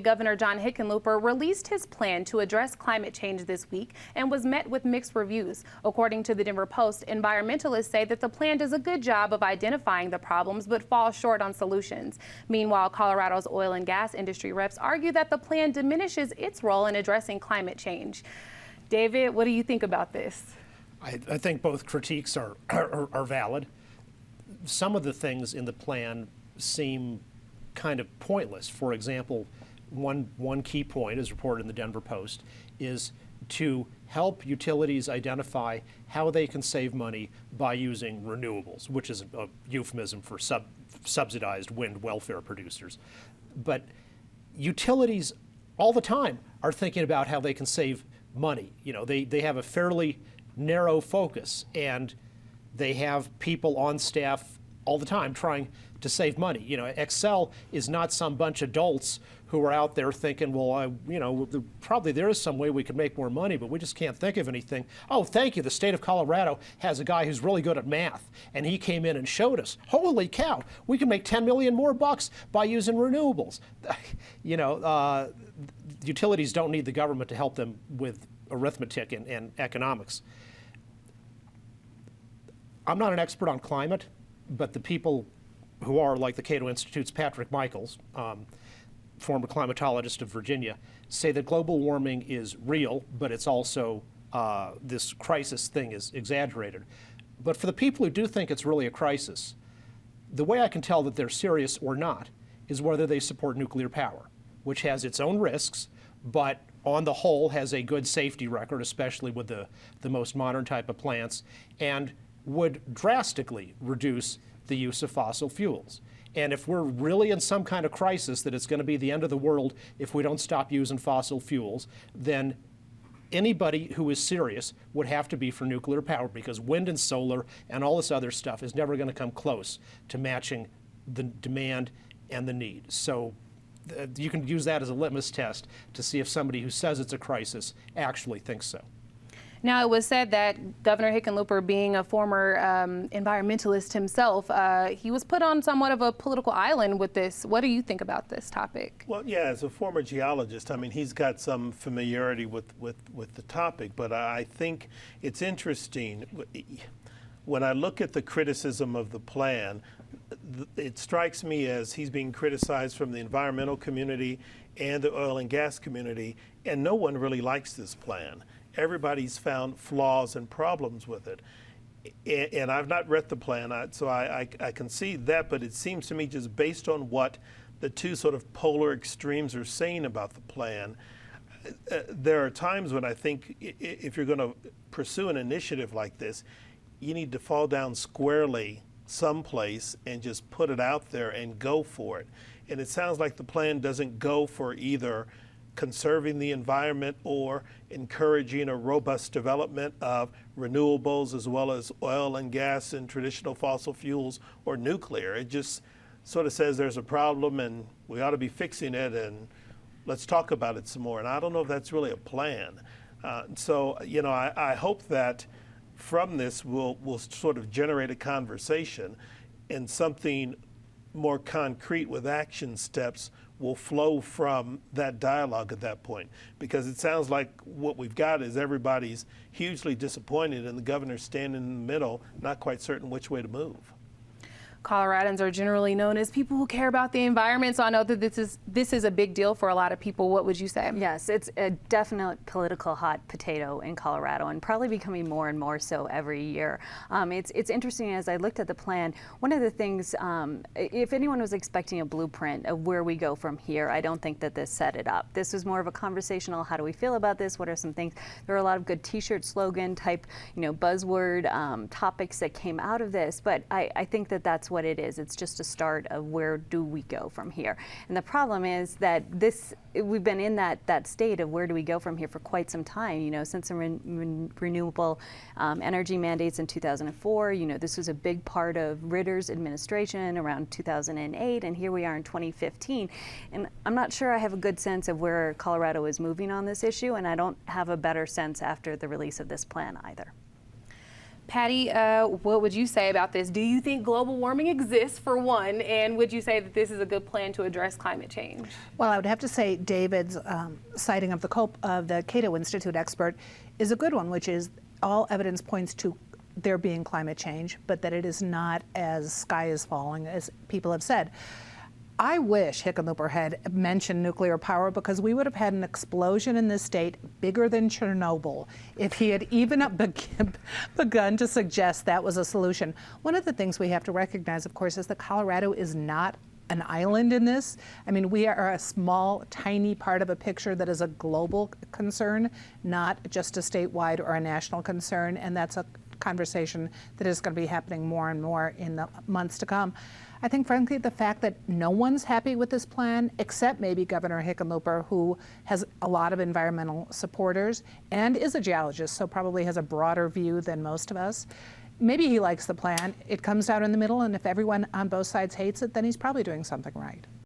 Governor John Hickenlooper released his plan to address climate change this week and was met with mixed reviews. According to the Denver Post, environmentalists say that the plan does a good job of identifying the problems but falls short on solutions. Meanwhile, Colorado's oil and gas industry reps argue that the plan diminishes its role in addressing climate change. David, what do you think about this? I think both critiques are valid. Some of the things in the plan seem kind of pointless. For example, one key point, as reported in the Denver Post, is to help utilities identify how they can save money by using renewables, which is a euphemism for subsidized wind welfare producers. But utilities all the time are thinking about how they can save money. You know, they have a fairly narrow focus, and they have people on staff all the time trying to save money. You know, Excel is not some bunch of dolts who are out there thinking, well, probably there is some way we could make more money, but we just can't think of anything. Oh, thank you. The state of Colorado has a guy who's really good at math, and he came in and showed us, holy cow, we can make 10 million more bucks by using renewables. You know, utilities don't need the government to help them with arithmetic and economics. I'm not an expert on climate, but the people who are, like the Cato Institute's Patrick Michaels, former climatologist of Virginia, say that global warming is real, but it's also, this crisis thing is exaggerated. But for the people who do think it's really a crisis, the way I can tell that they're serious or not is whether they support nuclear power, which has its own risks, but on the whole has a good safety record, especially with the most modern type of plants, and would drastically reduce the use of fossil fuels. And if we're really in some kind of crisis that it's going to be the end of the world if we don't stop using fossil fuels, then anybody who is serious would have to be for nuclear power, because wind and solar and all this other stuff is never going to come close to matching the demand and the need. So you can use that as a litmus test to see if somebody who says it's a crisis actually thinks so. Now, it was said that Governor Hickenlooper, being a former environmentalist himself, he was put on somewhat of a political island with this. What do you think about this topic? Well, yeah, as a former geologist, I mean, he's got some familiarity with the topic, but I think it's interesting. When I look at the criticism of the plan, it strikes me as he's being criticized from the environmental community and the oil and gas community, and no one really likes this plan. Everybody's found flaws and problems with it. And I've not read the plan, so I can see that, but it seems to me, just based on what the two sort of polar extremes are saying about the plan, there are times when I think if you're going to pursue an initiative like this, you need to fall down squarely someplace and just put it out there and go for it. And it sounds like the plan doesn't go for either conserving the environment or encouraging a robust development of renewables as well as oil and gas and traditional fossil fuels or nuclear. It just sort of says there's a problem and we ought to be fixing it and let's talk about it some more. And I don't know if that's really a plan. So, you know, I hope that from this we'll sort of generate a conversation, and something more concrete with action steps will flow from that dialogue at that point. Because it sounds like what we've got is everybody's hugely disappointed and the governor's standing in the middle, not quite certain which way to move. Coloradans are generally known as people who care about the environment, so I know that this is a big deal for a lot of people. What would you say? Yes, it's a definite political hot potato in Colorado, and probably becoming more and more so every year. It's interesting, as I looked at the plan, one of the things, if anyone was expecting a blueprint of where we go from here, I don't think that this set it up. This was more of a conversational, how do we feel about this? What are some things? There are a lot of good t-shirt slogan type, buzzword topics that came out of this, but I think that that's what it is. It's just a start of where do we go from here. And the problem is that we've been in that state of where do we go from here for quite some time, since the renewable energy mandates in 2004. This was a big part of Ritter's administration around 2008, and here we are in 2015. And I'm not sure I have a good sense of where Colorado is moving on this issue, and I don't have a better sense after the release of this plan either. Patty, what would you say about this? Do you think global warming exists, for one, and would you say that this is a good plan to address climate change? Well, I would have to say David's citing of the Cato Institute expert is a good one, which is all evidence points to there being climate change, but that it is not as sky is falling, as people have said. I wish Hickenlooper had mentioned nuclear power, because we would have had an explosion in this state bigger than Chernobyl if he had even begun to suggest that was a solution. One of the things we have to recognize, of course, is that Colorado is not an island in this. I mean, we are a small, tiny part of a picture that is a global concern, not just a statewide or a national concern, and that's a conversation that is going to be happening more and more in the months to come. I think, frankly, the fact that no one's happy with this plan, except maybe Governor Hickenlooper, who has a lot of environmental supporters and is a geologist, so probably has a broader view than most of us. Maybe he likes the plan. It comes out in the middle, and if everyone on both sides hates it, then he's probably doing something right.